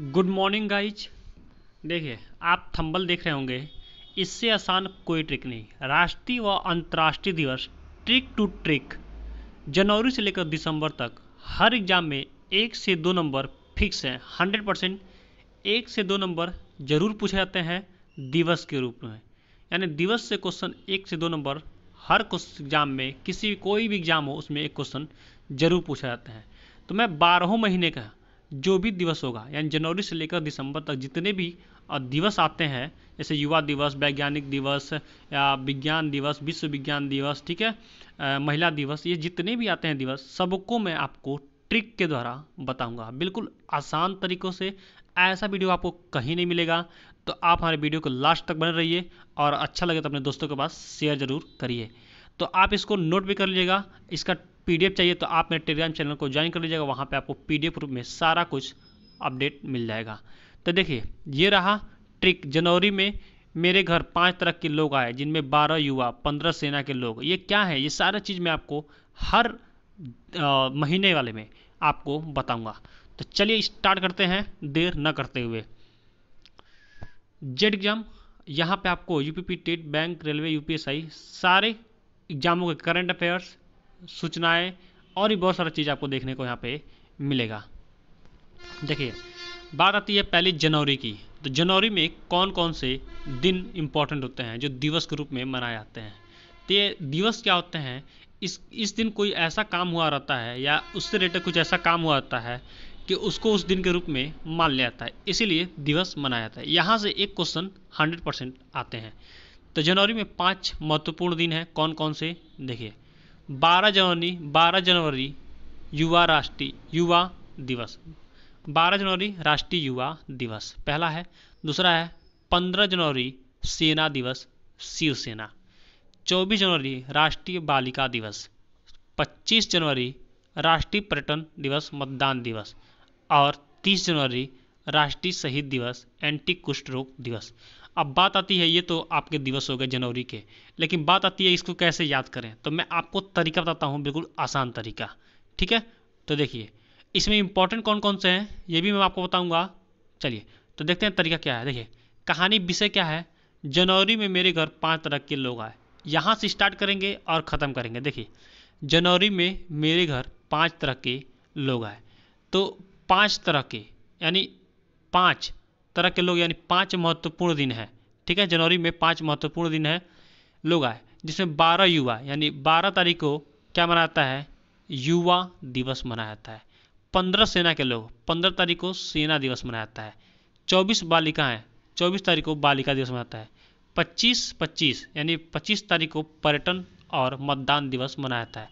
Good morning guys. देखिए, आप थंबल देख रहे होंगे, इससे आसान कोई ट्रिक नहीं। राष्ट्रीय व अंतर्राष्ट्रीय दिवस ट्रिक टू ट्रिक जनवरी से लेकर दिसंबर तक हर एग्जाम में 1 से 2 नंबर फिक्स हैं। 100% 1 से 2 नंबर जरूर पूछे जाते हैं दिवस के रूप में। यानी दिवस से क्वेश्चन 1 से 2 नंबर हर एग्जाम में, कोई भी एग्जाम हो उसमें एक क्वेश्चन जरूर पूछा जाता है। तो मैं 12 महीने का जो भी दिवस होगा, यानी जनवरी से लेकर दिसंबर तक जितने भी दिवस आते हैं, जैसे युवा दिवस, वैज्ञानिक दिवस या विज्ञान दिवस, विश्व विज्ञान दिवस, ठीक है, महिला दिवस, ये जितने भी आते हैं दिवस, सबको मैं आपको ट्रिक के द्वारा बताऊंगा, बिल्कुल आसान तरीक़ों से। ऐसा वीडियो आपको कहीं नहीं मिलेगा। तो आप हमारे वीडियो को लास्ट तक बने रहिए और अच्छा लगे तो अपने दोस्तों के पास शेयर जरूर करिए। तो आप इसको नोट भी कर लीजिएगा। इसका पीडीएफ चाहिए तो आप मेरे टेलीग्राम चैनल को ज्वाइन कर लीजिएगा, वहाँ पे आपको पीडीएफ रूप में सारा कुछ अपडेट मिल जाएगा। तो देखिए, ये रहा ट्रिक। जनवरी में मेरे घर 5 तरह के लोग आए, जिनमें 12 युवा, 15 सेना के लोग। ये क्या है, ये सारा चीज़ मैं आपको हर महीने वाले में आपको बताऊंगा। तो चलिए स्टार्ट करते हैं देर न करते हुए। जेड एग्जाम, यहाँ पे आपको UPP, TET, bank, railway, UPSI, सारे एग्जामों के करंट अफेयर्स, सूचनाएं और भी बहुत सारा चीज़ आपको देखने को यहाँ पे मिलेगा। देखिए, बात आती है पहले जनवरी की। तो जनवरी में कौन कौन से दिन इंपॉर्टेंट होते हैं जो दिवस के रूप में मनाए जाते हैं। तो ये दिवस क्या होते हैं, इस दिन कोई ऐसा काम हुआ रहता है या उससे रिलेटेड कुछ ऐसा काम हुआ रहता है कि उसको उस दिन के रूप में मान लिया जाता है, इसीलिए दिवस मनाया जाता है। यहाँ से एक क्वेश्चन 100% आते हैं। तो जनवरी में 5 महत्वपूर्ण दिन हैं। कौन कौन से, देखिए। 12 जनवरी युवा दिवस। 12 जनवरी राष्ट्रीय युवा दिवस पहला है। दूसरा है 15 जनवरी सेना दिवस, शिवसेना। 24 जनवरी राष्ट्रीय बालिका दिवस। 25 जनवरी राष्ट्रीय पर्यटन दिवस, मतदान दिवस। और 30 जनवरी राष्ट्रीय शहीद दिवस, एंटी कुष्ठ रोग दिवस। अब बात आती है, ये तो आपके दिवस हो गए जनवरी के, लेकिन बात आती है इसको कैसे याद करें। तो मैं आपको तरीका बताता हूँ, बिल्कुल आसान तरीका, ठीक है। तो देखिए, इसमें इंपॉर्टेंट कौन कौन से हैं ये भी मैं आपको बताऊंगा। चलिए तो देखते हैं तरीका क्या है। देखिए, कहानी विषय क्या है, जनवरी में मेरे घर 5 तरह के लोग आए। यहाँ से स्टार्ट करेंगे और ख़त्म करेंगे। देखिए, जनवरी में मेरे घर 5 तरह के लोग आए। तो 5 तरह के यानी 5 तरह के लोग, यानी 5 महत्वपूर्ण दिन है, ठीक है। जनवरी में 5 महत्वपूर्ण दिन है, लोग आए, जिसमें 12 युवा, यानी 12 तारीख को क्या मनाया जाता है, युवा दिवस मनाया जाता है। 15 सेना के लोग, 15 तारीख को सेना दिवस मनाया जाता है। 24 बालिकाएं, 24 तारीख को बालिका दिवस मनाता है। 25 यानी 25 तारीख को पर्यटन और मतदान दिवस मनाया जाता है।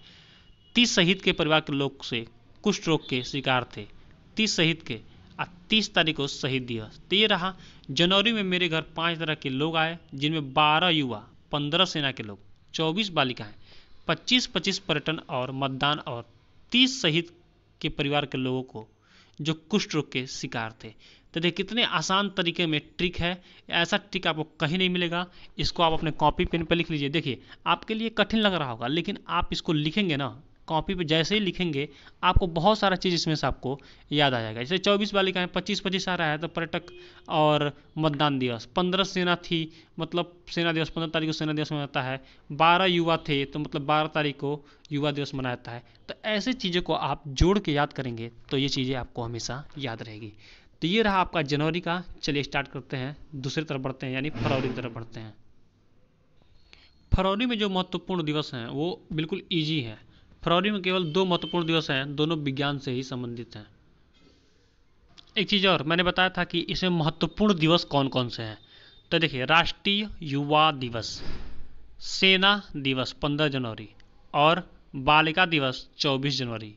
30 शहीद के परिवार के लोग से कुष्ठ रोग के शिकार थे, 30 शहीद के, 30 तारीख को शहीद दिवस। तो ये रहा, जनवरी में मेरे घर 5 तरह के लोग आए, जिनमें 12 युवा, 15 सेना के लोग, 24 बालिकाएं, 25 पर्यटन और मतदान, और 30 शहीद के परिवार के लोगों को जो कुष्ठ रोग के शिकार थे। तो देखिए, कितने आसान तरीके में ट्रिक है। ऐसा ट्रिक आपको कहीं नहीं मिलेगा। इसको आप अपने कॉपी पेन पर लिख लीजिए। देखिए, आपके लिए कठिन लग रहा होगा, लेकिन आप इसको लिखेंगे ना, कॉपी पे जैसे ही लिखेंगे, आपको बहुत सारा चीज़ इसमें से आपको याद आ जाएगा। जैसे 24 बालिकाएं, 25 आ रहा है तो पर्यटक और मतदान दिवस। 15 सेना थी, मतलब सेना दिवस 15 तारीख को सेना दिवस मनाता है। 12 युवा थे, तो मतलब 12 तारीख को युवा दिवस मनाया जाता है। तो ऐसे चीज़ों को आप जोड़ के याद करेंगे तो ये चीज़ें आपको हमेशा याद रहेगी। तो ये रहा आपका जनवरी का। चलिए स्टार्ट करते हैं, दूसरी तरफ बढ़ते हैं, यानी फरवरी की तरफ बढ़ते हैं। फरवरी में जो महत्वपूर्ण दिवस हैं वो बिल्कुल ईजी है। फरवरी में केवल 2 महत्वपूर्ण दिवस हैं, दोनों विज्ञान से ही संबंधित हैं। एक चीज़ और, मैंने बताया था कि इसमें महत्वपूर्ण दिवस कौन कौन से हैं। तो देखिए, राष्ट्रीय युवा दिवस, सेना दिवस 15 जनवरी, और बालिका दिवस 24 जनवरी,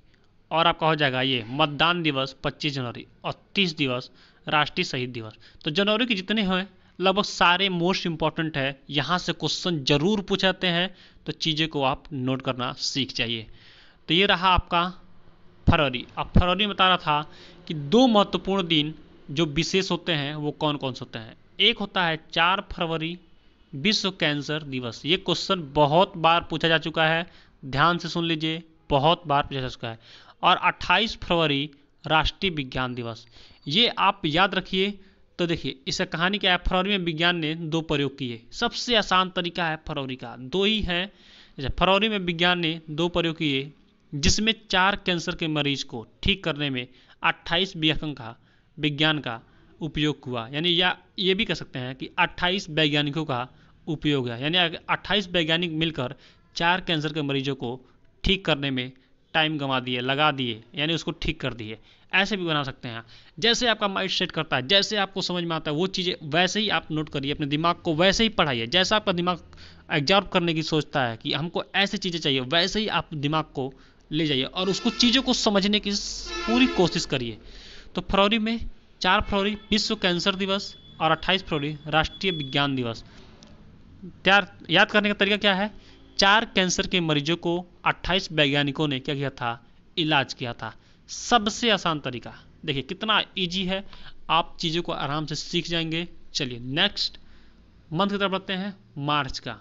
और आपका हो जाएगा ये मतदान दिवस 25 जनवरी, और 30 दिवस राष्ट्रीय शहीद दिवस। तो जनवरी के जितने हैं लगभग सारे मोस्ट इंपॉर्टेंट है, यहाँ से क्वेश्चन जरूर पूछाते हैं। तो चीज़ें को आप नोट करना सीख जाइए। तो ये रहा आपका फरवरी। अब फरवरी में बता रहा था कि 2 महत्वपूर्ण दिन जो विशेष होते हैं वो कौन कौन से होते हैं। एक होता है 4 फरवरी विश्व कैंसर दिवस। ये क्वेश्चन बहुत बार पूछा जा चुका है, ध्यान से सुन लीजिए, बहुत बार पूछा जा चुका है। और 28 फरवरी राष्ट्रीय विज्ञान दिवस। ये आप याद रखिए। तो देखिए इसका कहानी क्या है, फरवरी में विज्ञान ने 2 प्रयोग किए। सबसे आसान तरीका है फरवरी का, 2 ही है। फरवरी में विज्ञान ने 2 प्रयोग किए जिसमें 4 कैंसर के मरीज को ठीक करने में 28 विज्ञान का उपयोग हुआ। यानी या ये भी कह सकते हैं कि 28 वैज्ञानिकों का उपयोग है। यानी 28 वैज्ञानिक मिलकर 4 कैंसर के मरीजों को ठीक करने में टाइम लगा दिए, यानी उसको ठीक कर दिए। ऐसे भी बना सकते हैं। जैसे आपका माइंड सेट करता है, जैसे आपको समझ में आता है वो चीज़ें, वैसे ही आप नोट करिए, अपने दिमाग को वैसे ही पढ़ाइए। जैसा आपका दिमाग एग्जॉर्ब करने की सोचता है कि हमको ऐसी चीज़ें चाहिए, वैसे ही आप दिमाग को ले जाइए और उसको चीज़ों को समझने की पूरी कोशिश करिए। तो फरवरी में 4 फरवरी विश्व कैंसर दिवस और 28 फरवरी राष्ट्रीय विज्ञान दिवस। याद करने का तरीका क्या है, 4 कैंसर के मरीजों को 28 वैज्ञानिकों ने क्या किया था, इलाज किया था। सबसे आसान तरीका, देखिए कितना इजी है, आप चीज़ों को आराम से सीख जाएंगे। चलिए नेक्स्ट मंथ की तरफ बढ़ते हैं। मार्च का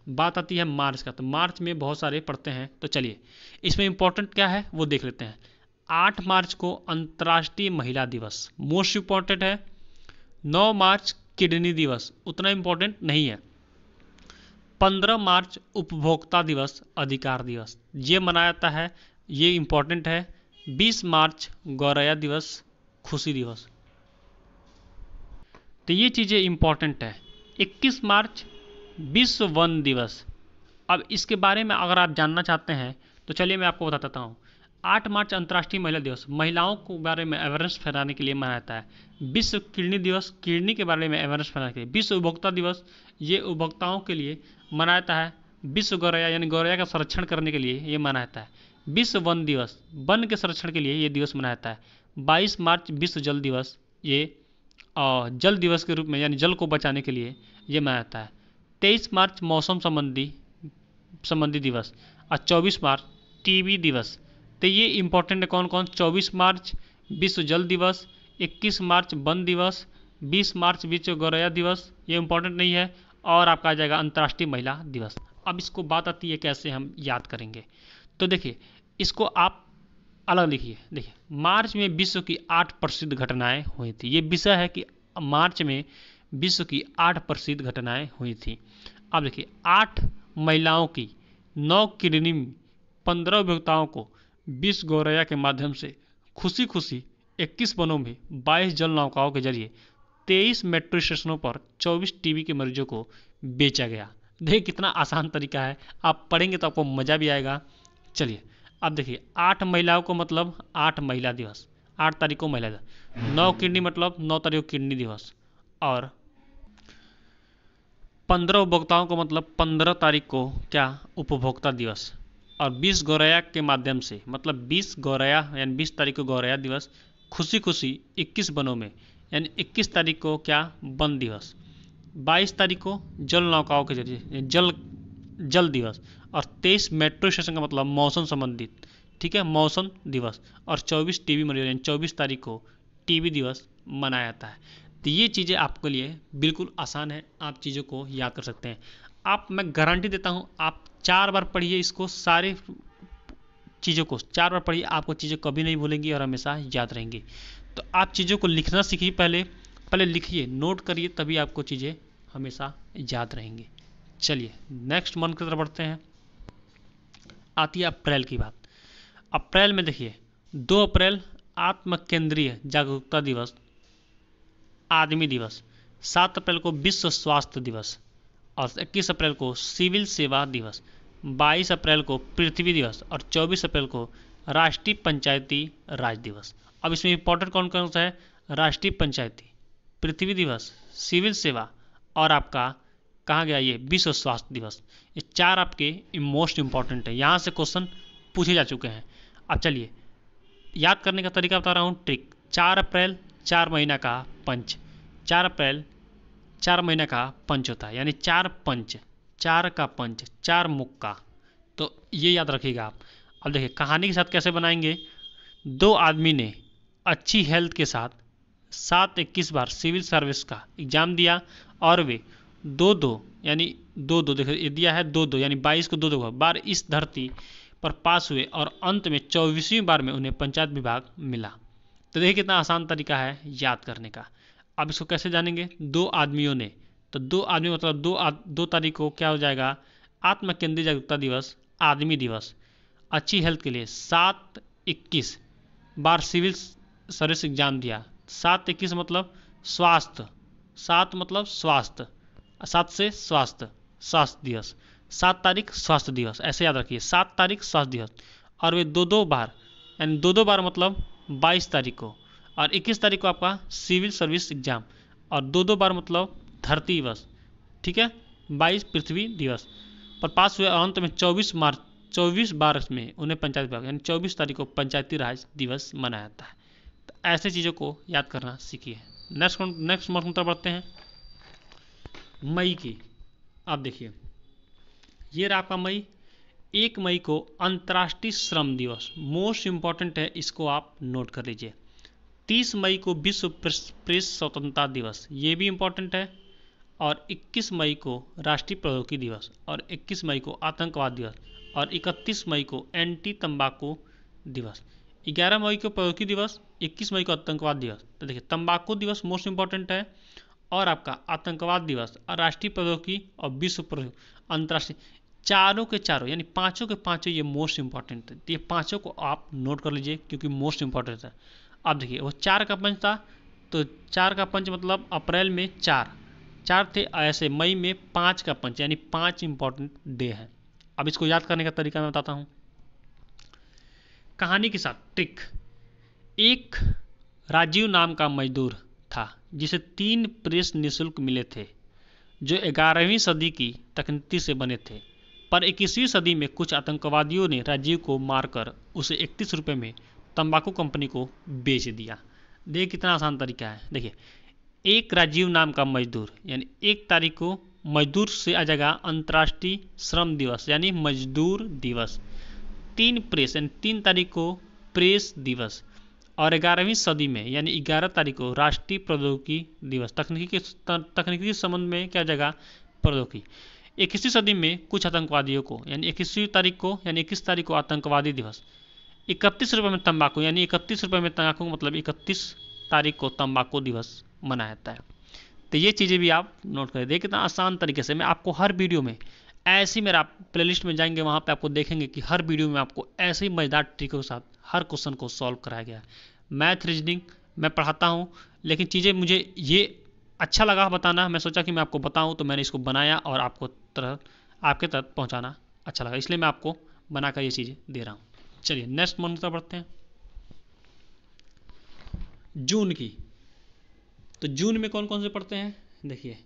बात आती है, मार्च का। तो मार्च में बहुत सारे पढ़ते हैं, तो चलिए इसमें इंपॉर्टेंट क्या है वो देख लेते हैं। 8 मार्च को अंतर्राष्ट्रीय महिला दिवस मोस्ट इंपॉर्टेंट है। 9 मार्च किडनी दिवस उतना इंपॉर्टेंट नहीं है। 15 मार्च उपभोक्ता दिवस अधिकार दिवस ये मनाया जाता है, ये इंपॉर्टेंट है। 20 मार्च गौरैया दिवस खुशी दिवस, तो ये चीज़ें इंपॉर्टेंट है। 21 मार्च विश्व वन दिवस। अब इसके बारे में अगर आप जानना चाहते हैं तो चलिए मैं आपको बताता हूँ। 8 मार्च अंतर्राष्ट्रीय महिला दिवस, महिलाओं के बारे में अवेयरनेस फैलाने के लिए मनाया जाता है। विश्व किडनी दिवस, किडनी के बारे में अवेयरनेस फैलाने के लिए। विश्व उपभोक्ता दिवस, ये उपभोक्ताओं के लिए मनाया जाता है। विश्व गौरैया यानी गौरैया का संरक्षण करने के लिए ये मनाया जाता है। विश्व वन दिवस, वन के संरक्षण के लिए ये दिवस मनाया जाता है। 22 मार्च विश्व जल दिवस, ये जल दिवस के रूप में यानी जल को बचाने के लिए ये मनाया जाता है। 23 मार्च मौसम संबंधी दिवस और 24 मार्च टीबी दिवस। तो ये इंपॉर्टेंट है कौन कौन, 24 मार्च विश्व जल दिवस, 21 मार्च वन दिवस, 20 मार्च विश्व गौरैया दिवस, ये इंपॉर्टेंट नहीं है। और आपका आ जाएगा अंतर्राष्ट्रीय महिला दिवस। अब इसको बात आती है कैसे हम याद करेंगे। तो देखिए इसको आप अलग लिखिए। देखिए मार्च में विश्व की 8 प्रसिद्ध घटनाएं हुई थी। ये विषय है कि मार्च में विश्व की 8 प्रसिद्ध घटनाएं हुई थी। अब देखिए 8 महिलाओं की, 9 किडनी, 15 उपभोक्ताओं को विश्व गौरैया के माध्यम से खुशी खुशी 21 वनों में 22 जल नौकाओं के जरिए 23 मेट्रो स्टेशनों पर 24 टीबी के मरीजों को बेचा गया। देखिए कितना आसान तरीका है, आप पढ़ेंगे तो आपको मज़ा भी आएगा। चलिए अब देखिए 8 महिलाओं को मतलब 8 महिला दिवस, 8 तारीख को महिला दिवस। 9 किडनी मतलब 9 तारीख को किडनी दिवस। और 15 उपभोक्ताओं को मतलब 15 तारीख को क्या, उपभोक्ता दिवस। और 20 गौरैया के माध्यम से मतलब 20 गौरैया यानी 20 तारीख को गौरैया दिवस। खुशी खुशी 21 वनों में यानी 21 तारीख को क्या, वन दिवस। 22 तारीख को जल नौकाओं के जरिए जल दिवस। और 23 मेट्रो स्टेशन का मतलब मौसम संबंधित, ठीक है, मौसम दिवस। और 24 टीबी मरीज यानी 24 तारीख को टीबी दिवस मनाया जाता है। तो ये चीज़ें आपके लिए बिल्कुल आसान है, आप चीज़ों को याद कर सकते हैं। आप, मैं गारंटी देता हूँ, आप 4 बार पढ़िए इसको, सारे चीज़ों को 4 बार पढ़िए, आपको चीज़ें कभी नहीं भूलेंगी और हमेशा याद रहेंगी। तो आप चीज़ों को लिखना सीखिए, पहले लिखिए, नोट करिए, तभी आपको चीज़ें हमेशा याद रहेंगी। चलिए नेक्स्ट मंथ की तरफ बढ़ते हैं। आती है अप्रैल की बात। अप्रैल में देखिए 2 अप्रैल आत्म केंद्रीय जागरूकता दिवस, आदमी दिवस। 7 अप्रैल को विश्व स्वास्थ्य दिवस। और 21 अप्रैल को सिविल सेवा दिवस। 22 अप्रैल को पृथ्वी दिवस। और 24 अप्रैल को राष्ट्रीय पंचायती राज दिवस। अब इसमें इंपॉर्टेंट कौन कौन सा है, राष्ट्रीय पंचायती, पृथ्वी दिवस, सिविल सेवा और आपका कहाँ गया ये विश्व स्वास्थ्य दिवस। ये 4 आपके मोस्ट इंपॉर्टेंट है, यहाँ से क्वेश्चन पूछे जा चुके हैं। अब चलिए याद करने का तरीका बता रहा हूँ, ट्रिक। 4 अप्रैल 4 महीना का पंच, 4 अप्रैल 4 महीने का पंच होता है, यानी 4 पंच, 4 का पंच, 4 मुक्का। तो ये याद रखिएगा आप। अब देखिए कहानी के साथ कैसे बनाएंगे। 2 आदमी ने अच्छी हेल्थ के साथ 7-21 बार सिविल सर्विस का एग्ज़ाम दिया और वे 2-2 यानी 2-2 देखिए दिया है, 2-2 यानी 22 को 2-2 बार इस धरती पर पास हुए और अंत में 24वीं बार में उन्हें पंचायत विभाग मिला। तो देखिए कितना आसान तरीका है याद करने का। अब इसको कैसे जानेंगे? 2 आदमियों ने, तो 2 आदमी मतलब 2 तारीख को क्या हो जाएगा? आत्म केंद्रीय जागरूकता दिवस, आदमी दिवस। अच्छी हेल्थ के लिए 7/21 बार सिविल सर्विस एग्जाम दिया। 7/21 मतलब स्वास्थ्य, 7 मतलब स्वास्थ्य, 7 से स्वास्थ्य, स्वास्थ्य दिवस। 7 तारीख स्वास्थ्य दिवस, ऐसे याद रखिए, 7 तारीख स्वास्थ्य दिवस। और वे 2 बार, यानी 2 बार मतलब 22 तारीख को, और 21 तारीख को आपका सिविल सर्विस एग्जाम, और 2 बार मतलब धरती दिवस, ठीक है, 22 पृथ्वी दिवस। पर पास हुए अंत में 24 बार में उन्हें पंचायत विभाग, यानी 24 तारीख को पंचायती राज दिवस मनाया जाता है। तो ऐसे चीज़ों को याद करना सीखिए। नेक्स्ट मंथ पर बढ़ते हैं, मई की। आप देखिए, ये रहा आपका मई। 1 मई को अंतर्राष्ट्रीय श्रम दिवस, मोस्ट इंपॉर्टेंट है, इसको आप नोट कर लीजिए। 30 मई को विश्व प्रेस स्वतंत्रता दिवस, ये भी इंपॉर्टेंट है। और 21 मई को राष्ट्रीय प्रौद्योगिकी दिवस, और 21 मई को आतंकवाद दिवस, और 31 मई को एंटी तंबाकू दिवस। 11 मई को प्रौद्योगिकी दिवस, 21 मई को आतंकवाद दिवस। तो देखिए, तंबाकू दिवस मोस्ट इंपॉर्टेंट है, और आपका आतंकवाद दिवस, और राष्ट्रीय प्रौद्योगिकी, और विश्व अंतर्राष्ट्रीय, चारों के चारों यानी पाँचों के पाँचों ये मोस्ट इंपॉर्टेंट है। ये पाँचों को आप नोट कर लीजिए क्योंकि मोस्ट इंपॉर्टेंट है। अब देखिए, वो 4 का पंच था, तो 4 का पंच मतलब अप्रैल में 4 थे, ऐसे मई में 5 का पंच, यानी 5 इंपॉर्टेंट डे है। अब इसको याद करने का तरीका मैं बताता हूँ कहानी के साथ, ट्रिक। एक राजीव नाम का मजदूर था जिसे 3 प्रेस निःशुल्क मिले थे जो 11वीं सदी की तकनीकी से बने थे, पर 21वीं सदी में कुछ आतंकवादियों ने राजीव को मारकर उसे 31 रुपये में तंबाकू कंपनी को बेच दिया। देखिए कितना आसान तरीका है। देखिए, एक राजीव नाम का मजदूर, यानी 1 तारीख को मजदूर से आ जाएगा अंतर्राष्ट्रीय श्रम दिवस, यानी मजदूर दिवस। 3 प्रेस, यानी 3 तारीख को प्रेस दिवस, और 11वीं सदी में यानी 11 तारीख को राष्ट्रीय प्रौद्योगिकी दिवस। तकनीकी संबंध में क्या जाएगा? प्रौद्योगिकी। 21वीं सदी में कुछ आतंकवादियों को, यानी 21वीं तारीख को, यानी 21 तारीख को आतंकवादी दिवस। 31 रुपये में तंबाकू, यानी 31 रुपये में तंबाकू मतलब 31 तारीख को तंबाकू दिवस मनाया जाता है। तो ये चीज़ें भी आप नोट करें। देखिए कितना आसान तरीके से मैं आपको हर वीडियो में ऐसी, मेरा प्लेलिस्ट में जाएंगे वहाँ पे आपको देखेंगे कि हर वीडियो में आपको ऐसे ही मज़ेदार ट्रिकों के साथ हर क्वेश्चन को सॉल्व कराया गया है। मैथ रीजनिंग मैं पढ़ाता हूँ, लेकिन चीज़ें मुझे ये अच्छा लगा बताना, मैं सोचा कि मैं आपको बताऊँ, तो मैंने इसको बनाया और आपके तक पहुँचाना अच्छा लगा, इसलिए मैं आपको बनाकर ये चीज़ें दे रहा हूँ। चलिए नेक्स्ट मंथ पर बढ़ते हैं, जून की। तो जून में कौन कौन से पढ़ते हैं? देखिए,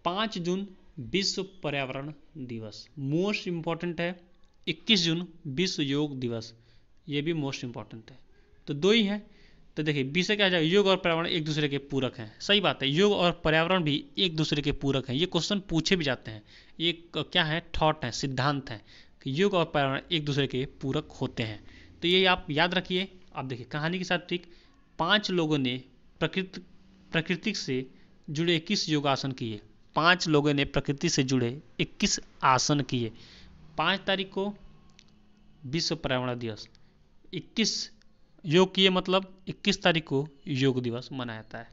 5 जून विश्व पर्यावरण दिवस, मोस्ट इंपॉर्टेंट है। 21 जून विश्व योग दिवस, ये भी मोस्ट इंपॉर्टेंट है। तो 2 ही है। तो देखिए, विषय क्या जाएगा? योग और पर्यावरण एक दूसरे के पूरक हैं। सही बात है, योग और पर्यावरण भी एक दूसरे के पूरक हैं। ये क्वेश्चन पूछे भी जाते हैं। ये क्या है? थॉट है, सिद्धांत है कि योग और पर्यावरण एक दूसरे के पूरक होते हैं। तो ये आप याद रखिए। आप देखिए, कहानी के साथ ट्रिक। 5 लोगों ने प्रकृति से जुड़े 21 योगासन किए। 5 लोगों ने प्रकृति से जुड़े 21 आसन किए। 5 तारीख को विश्व पर्यावरण दिवस, 21 योग किए मतलब 21 तारीख को योग दिवस मनाया जाता है।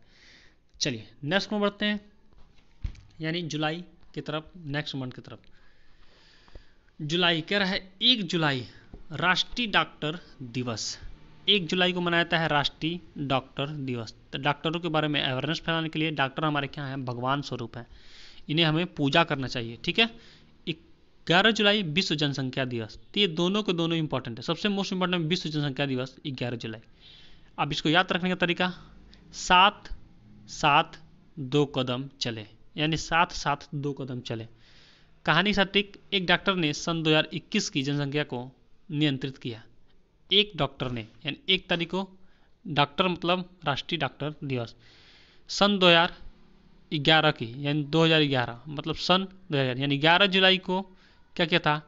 चलिए नेक्स्ट में बढ़ते हैं, यानी जुलाई की तरफ, नेक्स्ट मंथ की तरफ। जुलाई कह रहा है 1 जुलाई राष्ट्रीय डॉक्टर दिवस। 1 जुलाई को मनाया जाता है राष्ट्रीय डॉक्टर दिवस। तो डॉक्टरों के बारे में अवेयरनेस फैलाने के लिए, डॉक्टर हमारे क्या हैं? भगवान स्वरूप है, इन्हें हमें पूजा करना चाहिए, ठीक है। 11 जुलाई विश्व जनसंख्या दिवस। तो ये दोनों के दोनों इंपॉर्टेंट है। सबसे मोस्ट इंपॉर्टेंट विश्व जनसंख्या दिवस 11 जुलाई। अब इसको याद रखने का तरीका, 7-7 2 कदम चले, यानी 7-7 2 कदम चले। कहानी के साथ एक डॉक्टर ने सन 2021 की जनसंख्या को नियंत्रित किया। एक डॉक्टर ने, यानी 1 तारीख को, डॉक्टर मतलब राष्ट्रीय डॉक्टर दिवस, सन 2011 की, यानी 2011 मतलब सन 2000, यानी 11 जुलाई को क्या किया था?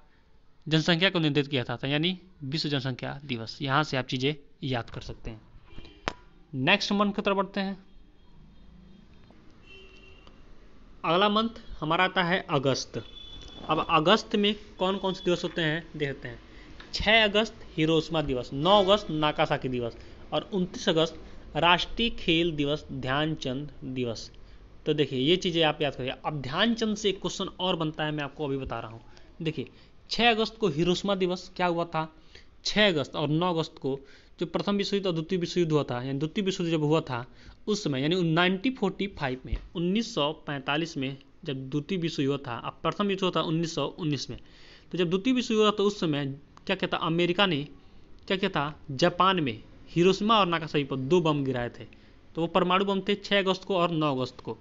जनसंख्या को नियंत्रित किया था, यानी विश्व जनसंख्या दिवस। यहाँ से आप चीज़ें याद कर सकते हैं। नेक्स्ट मंथ की तरफ बढ़ते हैं। अगला मंथ हमारा आता है अगस्त। अब अगस्त में कौन कौन से दिवस होते हैं देखते हैं। 6 अगस्त हिरोशिमा दिवस, 9 अगस्त नागासाकी दिवस, और 29 अगस्त राष्ट्रीय खेल दिवस ध्यानचंद दिवस। तो देखिए ये चीज़ें आप याद करिए। अब ध्यानचंद से एक क्वेश्चन और बनता है, मैं आपको अभी बता रहा हूँ। देखिए 6 अगस्त को हिरोशिमा दिवस क्या हुआ था, 6 अगस्त और 9 अगस्त को जो प्रथम विश्व युद्ध और द्वितीय विश्व युद्ध हुआ था, यानी द्वितीय विश्व युद्ध जब हुआ था उस समय, यानी 1945 में, 1945 में जब द्वितीय विश्व युद्ध था, अब प्रथम विश्व युद्ध था 1919 में। तो जब द्वितीय विश्व युद्ध था तो उस समय क्या कहता, अमेरिका ने क्या कहता, जापान में हिरोशिमा और नागासाकी पर 2 बम गिराए थे। तो वो परमाणु बम थे 6 अगस्त को और 9 अगस्त को।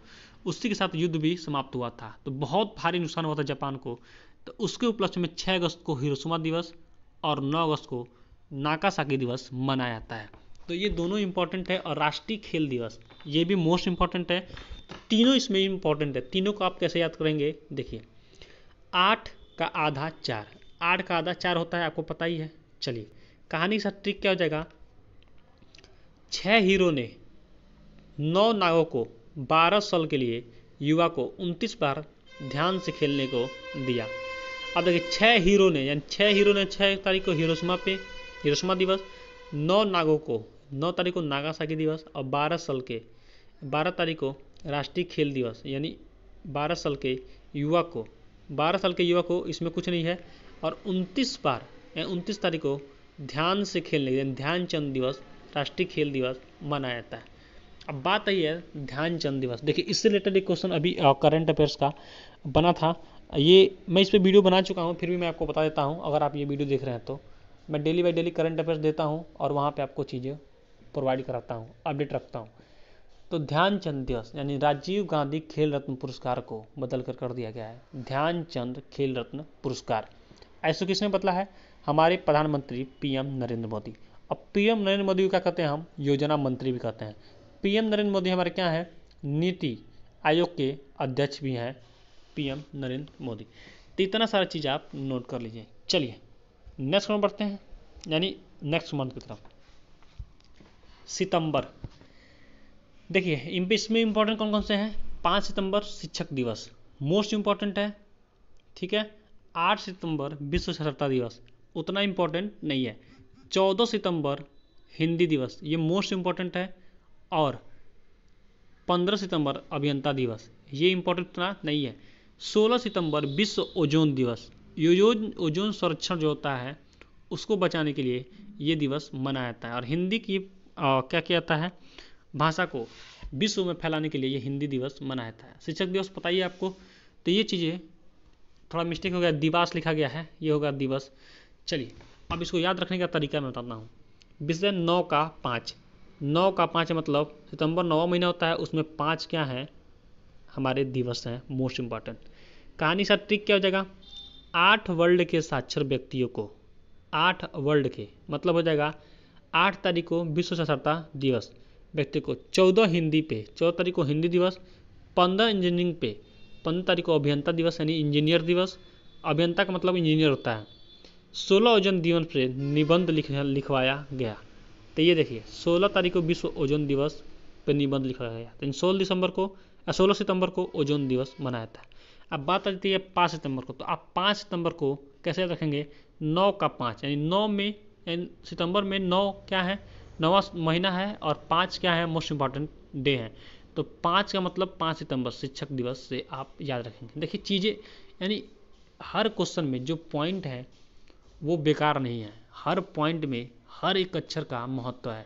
उसी के साथ युद्ध भी समाप्त हुआ था, तो बहुत भारी नुकसान हुआ था जापान को। तो उसके उपलक्ष्य में 6 अगस्त को हिरोशिमा दिवस और 9 अगस्त को नागासाकी दिवस मनाया जाता है। तो ये दोनों इंपॉर्टेंट है। और राष्ट्रीय खेल दिवस ये भी मोस्ट इंपॉर्टेंट है। तो तीनों इसमें इंपॉर्टेंट है। तीनों को आप कैसे याद करेंगे, देखिए 8 का आधा 4, 8 का आधा 4 होता है, आपको पता ही है। चलिए कहानी के साथ ट्रिक क्या हो जाएगा, 6 हीरो ने 9 नागों को 12 साल के लिए युवा को 29 बार ध्यान से खेलने को दिया। अब देखिए 6 हीरो ने, यानी 6 हीरो ने 6 तारीख को हिरोशिमा दिवस, 9 नागों को 9 तारीख को नागासाकी दिवस, और 12 तारीख को राष्ट्रीय खेल दिवस, यानी 12 साल के युवा को, 12 साल के युवा को इसमें कुछ नहीं है, और 29 बार, यानी 29 तारीख को ध्यान से खेलने, यानी ध्यानचंद दिवस, राष्ट्रीय खेल दिवस मनाया जाता है। अब बात आई है ध्यानचंद दिवस। देखिए इससे रिलेटेड एक क्वेश्चन अभी करंट अफेयर्स का बना था, ये मैं इस पर वीडियो बना चुका हूँ, फिर भी मैं आपको बता देता हूँ। अगर आप ये वीडियो देख रहे हैं तो मैं daily by daily current affairs देता हूँ और वहाँ पे आपको चीज़ें प्रोवाइड कराता हूँ, अपडेट रखता हूँ। तो ध्यानचंद दिवस यानी राजीव गांधी खेल रत्न पुरस्कार को बदल कर दिया गया है ध्यानचंद खेल रत्न पुरस्कार। ऐसा किसने बदला है, हमारे प्रधानमंत्री पीएम नरेंद्र मोदी। अब पीएम नरेंद्र मोदी को क्या कहते हैं हम, योजना मंत्री भी कहते हैं। पीएम नरेंद्र मोदी हमारे क्या है, नीति आयोग के अध्यक्ष भी हैं पीएम नरेंद्र मोदी। तो इतना सारा चीज़ आप नोट कर लीजिए। चलिए नेक्स्ट मंथ बढ़ते हैं, यानी नेक्स्ट मंथ की तरफ, सितंबर। देखिए इसमें इंपॉर्टेंट कौन कौन से हैं, 5 सितंबर शिक्षक दिवस मोस्ट इंपॉर्टेंट है, ठीक है। 8 सितंबर विश्व साक्षरता दिवस उतना इंपॉर्टेंट नहीं है। 14 सितंबर हिंदी दिवस ये मोस्ट इंपॉर्टेंट है। और 15 सितंबर अभियंता दिवस ये इंपॉर्टेंट उतना नहीं है। 16 सितंबर विश्व ओजोन दिवस, ओजोन संरक्षण जो होता है उसको बचाने के लिए ये दिवस मनाया जाता है। और हिंदी की क्या किया जाता है, भाषा को विश्व में फैलाने के लिए ये हिंदी दिवस मनाया जाता है। शिक्षक दिवस पता ही है आपको। तो ये चीज़ें थोड़ा मिस्टेक हो गया, दिवस लिखा गया है, ये होगा दिवस। चलिए अब इसको याद रखने का तरीका मैं बताता हूँ। विषय 9 का 5, 9 का 5 मतलब सितंबर 9वां महीना होता है, उसमें 5 क्या है, हमारे दिवस हैं मोस्ट इंपॉर्टेंट। कहानी साथ ट्रिक क्या हो जाएगा, 8 वर्ल्ड के साक्षर व्यक्तियों को, 8 वर्ल्ड के मतलब हो जाएगा 8 तारीख को विश्व साक्षरता दिवस व्यक्ति को, 14 हिंदी पे, 14 तारीख को हिंदी दिवस, 15 इंजीनियरिंग पे, 15 तारीख को अभियंता दिवस यानी इंजीनियर दिवस, अभियंता का मतलब इंजीनियर होता है। 16 ओजोन दिवस पर निबंध लिखवाया गया। तो ये देखिए 16 तारीख को विश्व ओजोन दिवस पर निबंध लिखवाया गया। तो 16 सितंबर को ओजोन दिवस मनाया था। अब बात आती है 5 सितंबर को। तो आप 5 सितंबर को कैसे याद रखेंगे, 9 का 5 यानी 9 में, यानी सितंबर में 9 क्या है, 9वां महीना है, और 5 क्या है, मोस्ट इंपॉर्टेंट डे है। तो 5 का मतलब 5 सितंबर शिक्षक दिवस से आप याद रखेंगे। देखिए चीज़ें, यानी हर क्वेश्चन में जो पॉइंट है वो बेकार नहीं है, हर पॉइंट में हर एक अक्षर का महत्व है।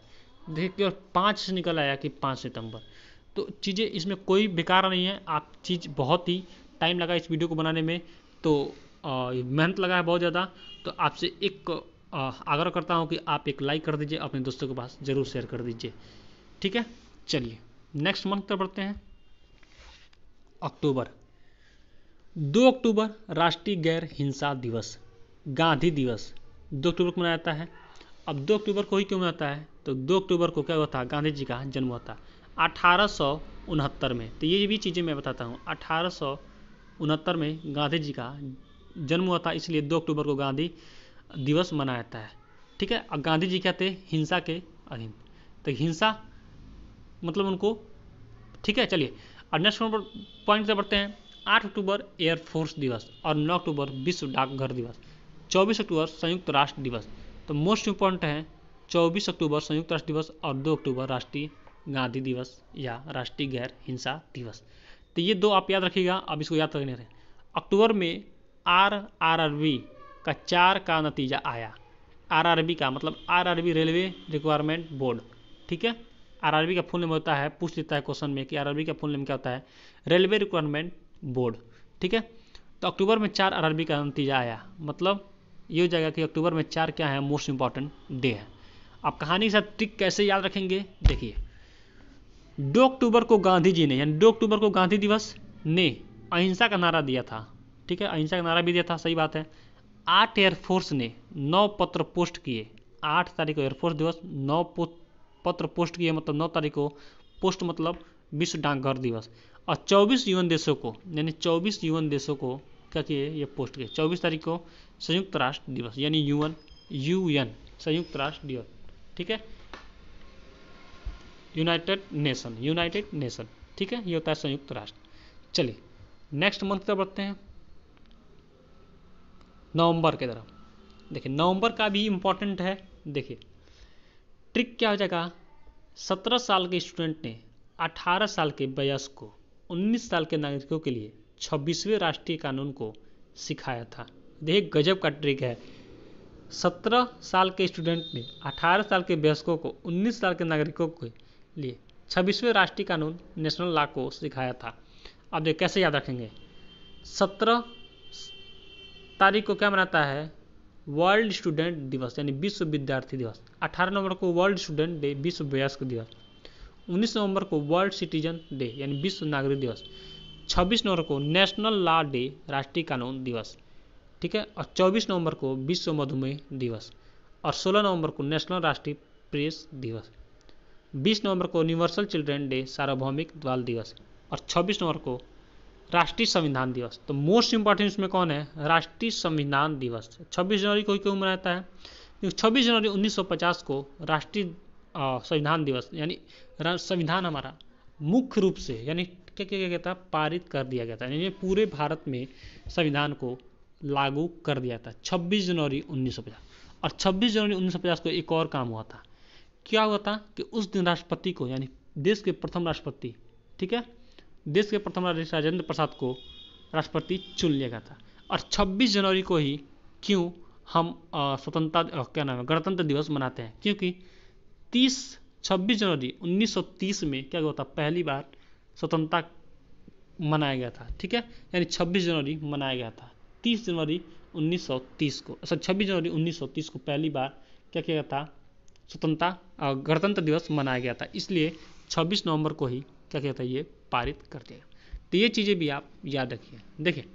देखिए और 5 से निकल आया कि 5 सितंबर, तो चीज़ें इसमें कोई बेकार नहीं है। आप चीज़ बहुत ही टाइम लगा इस वीडियो को बनाने में, तो मेहनत लगा है बहुत ज़्यादा। तो आपसे एक आग्रह करता हूँ कि आप एक लाइक कर दीजिए, अपने दोस्तों के पास ज़रूर शेयर कर दीजिए, ठीक है। चलिए नेक्स्ट मंथ तक बढ़ते हैं, अक्टूबर। 2 अक्टूबर राष्ट्रीय गैर हिंसा दिवस, गांधी दिवस 2 अक्टूबर को मनाया जाता है। अब 2 अक्टूबर को ही क्यों मनाता है, तो 2 अक्टूबर को क्या हुआ था, गांधी जी का जन्म हुआ था 1869 में। तो ये भी चीज़ें मैं बताता हूँ। 1869 में गांधी जी का जन्म हुआ था, इसलिए 2 अक्टूबर को गांधी दिवस मनाया जाता है, ठीक है। अब गांधी जी क्या थे, हिंसा के अधीन, तो हिंसा मतलब उनको, ठीक है। चलिए अब नेक्स्ट पॉइंट से बढ़ते हैं। 8 अक्टूबर एयरफोर्स दिवस और 9 अक्टूबर विश्व डाकघर दिवस, 24 अक्टूबर संयुक्त राष्ट्र दिवस। तो मोस्ट इंपॉर्टेंट है 24 अक्टूबर संयुक्त राष्ट्र दिवस और 2 अक्टूबर राष्ट्रीय गांधी दिवस या राष्ट्रीय गैर हिंसा दिवस। तो ये दो आप याद रखिएगा। अब इसको याद रखने रहे। अक्टूबर में RRB का 4 का नतीजा आया। RRB का मतलब RRB रेलवे रिक्वायरमेंट बोर्ड, ठीक है। RRB का फुल नेम होता है, पूछ लेता है क्वेश्चन में कि RRB का फुल नेम क्या होता है, रेलवे रिक्वायरमेंट बोर्ड, ठीक है। तो अक्टूबर में 4 RRB का नतीजा आया, मतलब ये हो जाएगा कि अक्टूबर में 4 क्या है, मोस्ट इंपॉर्टेंट डे है। आप कहानी के साथ ट्रिक कैसे याद रखेंगे, देखिए 2 अक्टूबर को गांधी जी ने, यानी 2 अक्टूबर को गांधी दिवस ने अहिंसा का नारा दिया था, ठीक है, अहिंसा का नारा भी दिया था, सही बात है। 8 एयरफोर्स ने 9 पत्र पोस्ट किए। 8 तारीख को एयरफोर्स दिवस, 9 पत्र पोस्ट किए, मतलब 9 तारीख को पोस्ट मतलब विश्व डाकघर दिवस। और 24 यूएन देशों को, यानी 24 यूएन देशों को क्या किए, ये पोस्ट किए। 24 तारीख को संयुक्त राष्ट्र दिवस, यानी यूएन संयुक्त राष्ट्र दिवस, ठीक है, यूनाइटेड नेशन, ठीक है, ये होता है संयुक्त राष्ट्र। चलिए नेक्स्ट मंथ की तरफ बढ़ते हैं, नवंबर की तरफ। देखिए नवंबर का भी इम्पोर्टेंट है। देखिए ट्रिक क्या हो जाएगा, 17 साल के स्टूडेंट ने 18 साल के वयस्क को 19 साल के नागरिकों के लिए 26वें राष्ट्रीय कानून को सिखाया था। देखिए गजब का ट्रिक है। 17 साल के स्टूडेंट ने 18 साल के वयस्कों को 19 साल के नागरिकों के लिए 26वें राष्ट्रीय कानून नेशनल लॉ को सिखाया था। अब देखिए कैसे याद रखेंगे। 17 तारीख को क्या मनाता है, वर्ल्ड स्टूडेंट दिवस, यानी विश्व विद्यार्थी दिवस। 18 नवंबर को वर्ल्ड स्टूडेंट डे, विश्व वयस्क दिवस। 19 नवंबर को वर्ल्ड सिटीजन डे, यानी विश्व नागरिक दिवस। 26 नवंबर को नेशनल लॉ डे, राष्ट्रीय कानून दिवस, ठीक है। और 24 नवंबर को विश्व मधुमेह दिवस। और 16 नवंबर को नेशनल राष्ट्रीय प्रेस दिवस। 20 नवंबर को यूनिवर्सल चिल्ड्रन डे, सार्वभौमिक बाल दिवस। और 26 नवंबर को राष्ट्रीय संविधान दिवस। तो मोस्ट इंपॉर्टेंट इसमें कौन है, राष्ट्रीय संविधान दिवस। 26 जनवरी को क्यों मनाता है, क्योंकि 26 जनवरी 1950 को राष्ट्रीय संविधान दिवस, यानी संविधान हमारा मुख्य रूप से, यानी क्या किया गया था, पारित कर दिया गया था, यानी पूरे भारत में संविधान को लागू कर दिया था 26 जनवरी 1950। और 26 जनवरी 1950 को एक और काम हुआ था। क्या हुआ था कि उस दिन राष्ट्रपति को, यानी देश के प्रथम राष्ट्रपति, ठीक है, देश के प्रथम राष्ट्रपति राजेंद्र प्रसाद को राष्ट्रपति चुन लिया गया था। और 26 जनवरी को ही क्यों हम स्वतंत्रता क्या नाम है, गणतंत्र दिवस मनाते हैं, क्योंकि 26 जनवरी 1930 में क्या हुआ था, पहली बार स्वतंत्रता मनाया गया था, ठीक है, यानी 26 जनवरी मनाया गया था। 30 जनवरी 1930 को, 26 जनवरी 1930 को पहली बार क्या किया गया था, स्वतंत्रता गणतंत्र दिवस मनाया गया था। इसलिए 26 नवंबर को ही क्या किया था, ये पारित कर दिया। तो ये चीज़ें भी आप याद रखिए। देखिए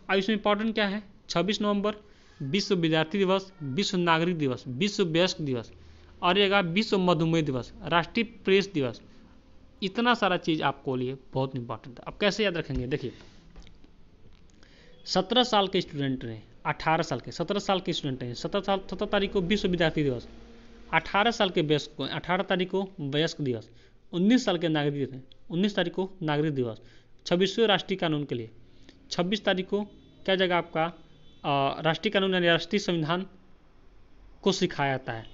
अब इसमें इंपॉर्टेंट क्या है, 26 नवंबर विश्व विद्यार्थी दिवस, विश्व नागरिक दिवस, विश्व वयस्क दिवस, और ये विश्व मधुमेह दिवस, राष्ट्रीय प्रेस दिवस। इतना सारा चीज़ आपको लिए बहुत इंपॉर्टेंट है। अब कैसे याद रखेंगे, देखिए 17 साल के स्टूडेंट ने 18 साल के 17 साल के स्टूडेंट हैं 17 तारीख को विश्व विद्यार्थी दिवस, 18 साल के वयस्क को 18 तारीख को वयस्क दिवस, 19 साल के नागरिक थे 19 तारीख को नागरिक दिवस। 26वें राष्ट्रीय कानून के लिए 26 तारीख को क्या जगह आपका राष्ट्रीय कानून यानी राष्ट्रीय संविधान को सिखाया जाता है।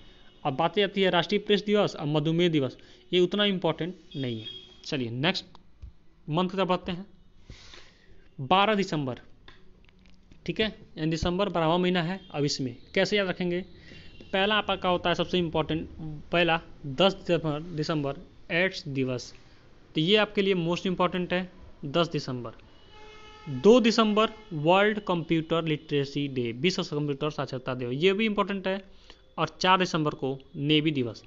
अब बातें आती है राष्ट्रीय प्रेस दिवस और मधुमेह दिवस, ये उतना इम्पोर्टेंट नहीं है। चलिए नेक्स्ट मंथ की तरफ बढ़ते हैं, 12 दिसंबर, ठीक है, यानी दिसंबर 12वां महीना है। अब इसमें कैसे याद रखेंगे, पहला आपका क्या होता है, सबसे इम्पोर्टेंट पहला 10 दिसंबर एड्स दिवस, तो ये आपके लिए मोस्ट इम्पॉर्टेंट है 10 दिसंबर। 2 दिसंबर वर्ल्ड कंप्यूटर लिटरेसी डे, विश्व कंप्यूटर साक्षरता दिवस, ये भी इम्पोर्टेंट है। और 4 दिसंबर को नेवी दिवस,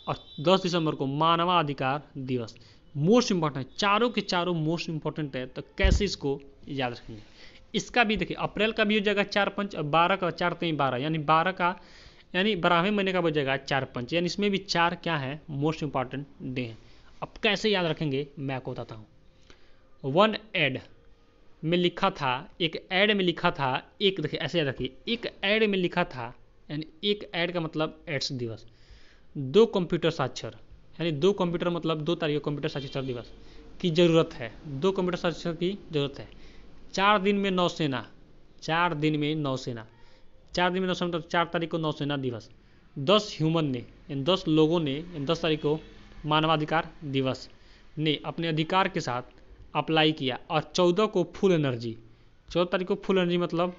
और 10 दिसंबर को मानवाधिकार दिवस। मोस्ट इम्पॉर्टेंट, चारों के चारों मोस्ट इम्पॉर्टेंट है। तो कैसे इसको याद रखेंगे, इसका भी देखिए अप्रैल का भी हो जाएगा 4-5, और 12 का 4 3 12, यानी 12 का यानी 12वें महीने का हो जाएगा 4-5, यानी इसमें भी 4 क्या है, मोस्ट इम्पॉर्टेंट डे हैं। अब कैसे याद रखेंगे मैं आपको बताता हूँ। वन एड में लिखा था, एक ऐड में लिखा था, एक देखिए ऐसे याद रखिए, एक ऐड में लिखा था, यानी एक ऐड का मतलब एड्स दिवस। 2 कंप्यूटर साक्षर, यानी 2 कंप्यूटर मतलब 2 तारीख को कंप्यूटर साक्षरता दिवस की ज़रूरत है, 2 कंप्यूटर साक्षर की ज़रूरत है। 4 दिन में नौसेना, 4 दिन में नौसेना, 4 दिन में नौसेना मतलब 4 तारीख को नौसेना दिवस। 10 ह्यूमन ने, 10 लोगों ने 10 तारीख को मानवाधिकार दिवस ने अपने अधिकार के साथ अप्लाई किया। और 14 को फुल एनर्जी, 14 तारीख को फुल एनर्जी मतलब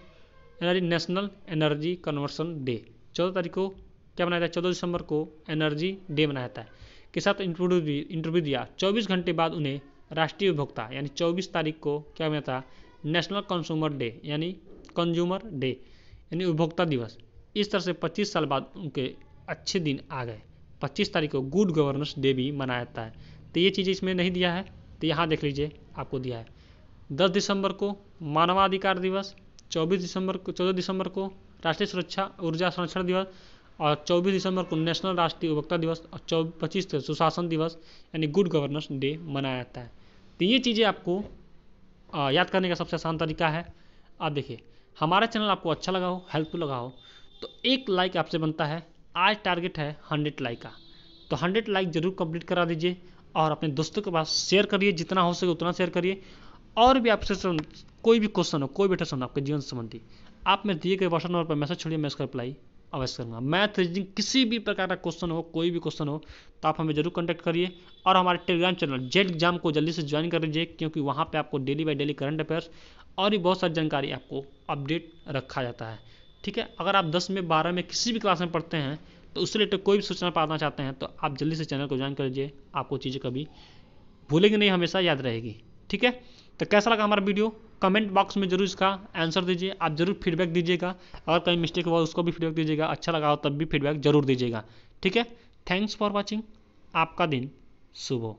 energy, national energy conversion day. 14 तारीख को क्या बनाया था, 14 दिसंबर को एनर्जी डे मनाया जाता है। के साथ इंटरव्यू दिया। 24 घंटे बाद उन्हें राष्ट्रीय उपभोक्ता यानी 24 तारीख को क्या बनाया था, नेशनल कंज्यूमर डे यानी कंज्यूमर डे यानी उपभोक्ता दिवस। इस तरह से 25 साल बाद उनके अच्छे दिन आ गए। 25 तारीख को गुड गवर्नेंस डे भी मनाया जाता है। तो ये चीज़ें इसमें नहीं दिया है, तो यहाँ देख लीजिए आपको दिया है। 10 दिसंबर को मानवाधिकार दिवस, 14 दिसंबर को राष्ट्रीय सुरक्षा ऊर्जा संरक्षण दिवस, और 24 दिसंबर को नेशनल राष्ट्रीय उपभोक्ता दिवस, और 25 सुशासन दिवस यानी गुड गवर्नेंस डे मनाया जाता है। तो ये चीज़ें आपको याद करने का सबसे आसान तरीका है। आप देखिए, हमारा चैनल आपको अच्छा लगा हो, हेल्पफुल लगा हो, तो एक लाइक आपसे बनता है। आज टारगेट है 100 लाइक का, तो 100 लाइक जरूर कंप्लीट करा दीजिए और अपने दोस्तों के पास शेयर करिए, जितना हो सके उतना शेयर करिए। और भी आपसे कोई भी क्वेश्चन हो, कोई भी प्रश्न हो आपके जीवन से संबंधी, आप मेरे दिए गए व्हाट्सएप नंबर पर मैसेज छोड़िए, मैं इसका रिप्लाई अवश्य करूँगा। मैथ रीजनिंग किसी भी प्रकार का क्वेश्चन हो, कोई भी क्वेश्चन हो, तो आप हमें जरूर कॉन्टैक्ट करिए। और हमारे टेलीग्राम चैनल जेड एग्जाम को जल्दी से ज्वाइन कर लीजिए, क्योंकि वहाँ पे आपको daily by daily current affairs और भी बहुत सारी जानकारी आपको अपडेट रखा जाता है। ठीक है, अगर आप 10 में 12 में किसी भी क्लास में पढ़ते हैं तो उससे रिलेटेड कोई भी सूचना पाना चाहते हैं, तो आप जल्दी से चैनल को ज्वाइन कर लीजिए। आपको चीज़ें कभी भूलेंगे नहीं, हमेशा याद रहेगी। ठीक है, तो कैसा लगा हमारा वीडियो, कमेंट बॉक्स में जरूर इसका आंसर दीजिए। आप जरूर फीडबैक दीजिएगा, अगर कहीं मिस्टेक हुआ उसको भी फीडबैक दीजिएगा। अच्छा लगा हो तब भी फीडबैक जरूर दीजिएगा। ठीक है, थैंक्स फॉर वॉचिंग। आपका दिन शुभ हो।